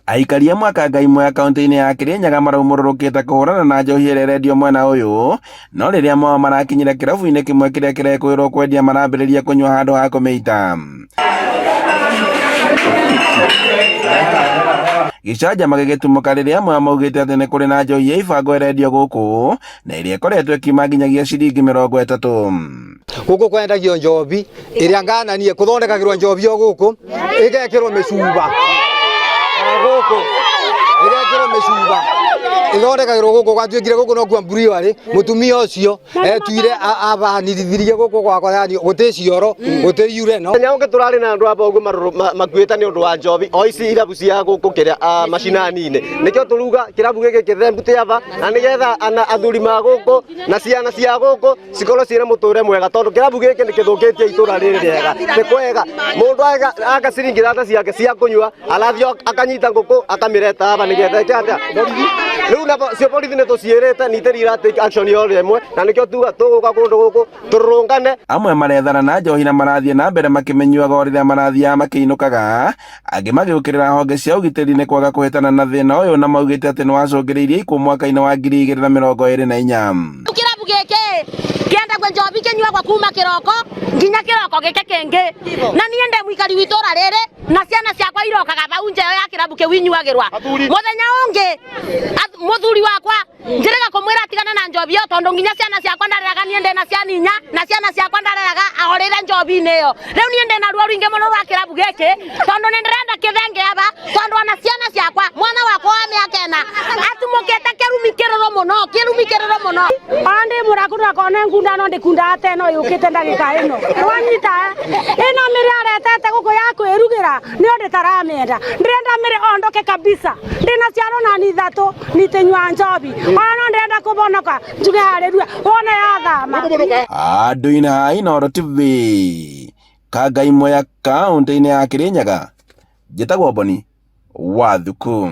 Aikari amwe a Kangaimwe ya kaunti-inĩ ya Kirinyaga maraumũrũrũkĩte kũhũrana na njohi ĩrĩa ĩrendio mwena ũyũ, no rĩrĩa mao marakinyire kĩrabu-inĩ kĩmwe kĩrĩa kĩrekũĩrwo kwendia marambĩrĩria kũnyua handũ ha kũmĩita. Gĩcanjama gĩgĩtumũka rĩrĩa amwe maugĩte atĩ nĩ kũrĩ na njohi ya ibango ĩrendio gũkũ na ĩrĩa ĩkoretwo ĩkiuma nginyagia ciringi 30. Gũkũ kwendagio njobi ĩrĩa ngananie kũthondekagĩrwo njobi o gũkũ ĩgekĩrwo mĩcuba gũkũ ĩgekĩrwo mĩcuba ĩthondekagĩrwo gũkũ gwatuĩkire gũkũ no kwa mburi warĩ mũtumia ũcio etuire abanithirie gũkũ gwakwa yani gũtĩ cioro gũtĩ yure no nyao tũrarĩ na andũ amba ũguo makuĩte nĩ ũndũ wa njobi o ici irabu cia gũkũ kĩrĩa macinani-inĩ nĩkĩo tũruga kĩrabu gĩkĩ kĩthembute ava na nĩgetha athuri ma gũkũ na ciana cia gũkũ cikorwo ciĩna mũtũũre mwega tondũ kĩrabu gĩkĩ nĩ kĩthũkĩtie itũũra rĩrĩ rĩega nĩ kwega mũndũ aga ciringi thate ciake cia kũnyua arathio akanyita ngũkũ akamĩreta ava nĩgetha ĩkĩatĩa rĩu na cio borithi nĩ tũciĩrĩte nitĩri iratake action yo rĩmwe na nĩkĩo tuga tũgũka kũndũ gũkũ tũrũngane. Amwe marethana na njohi na marathiĩ na mbere makĩmenyuaga o rĩrĩa marathiaga makĩinũkaga, angĩ magĩũkĩrĩra honge cia ũgitĩri nĩ kwaga kũhĩtana na thĩna ũyũ na maugĩte atĩ nĩ wacũngĩrĩirie ikuũ mwaka-inĩ wa 2024. Kĩrabu gĩkĩ kĩendagwo njobi kĩnyuagwo kuma kĩroko nginya kĩroko gĩkĩ kĩngĩ na niĩ ndĩ mũikari wa itũũra rĩrĩ na ciana ciakwa irokaga bau nja ya kĩrabu kĩu inyuagĩrwa mũthenya ũngĩ mũthuri wakwa njĩrĩga kũmwĩra atigana na njobi ĩyo tondũ nginya ciana ciakwa ndareraga niĩ ndĩ na ciana inya na ciana ciakwa ndareraga ahorĩre njobi-inĩ ĩyo rĩu niĩ ndĩ na ruo rũingĩ mũno rwa kĩrabu gĩkĩ tondũ nĩ ndĩrenda kĩthenge ava tondũ ona ciana ciakwa mwana wakwa wa mĩaka 4 atumũkĩte kĩrumi kĩrũrũ mũno andi mũrakũra kone ngunda no ndikunda ateno yũkĩte ndagĩka ĩno wanyita ĩno mĩrĩ aretete gũkũ ya kwĩrugĩra nĩ ũndũ taramĩenda ndĩrenda mĩrĩ ondoke kabisa ndĩna ciana na ni ithatũ nitĩnyua njobi ona ndĩrenda kũbonoka njuge harĩrua wone yathama handũ-inĩ ha Inooro TV Kangaimwe ya kaunti-inĩ ya Kirinyaga njĩtagwo Boni Wathuku.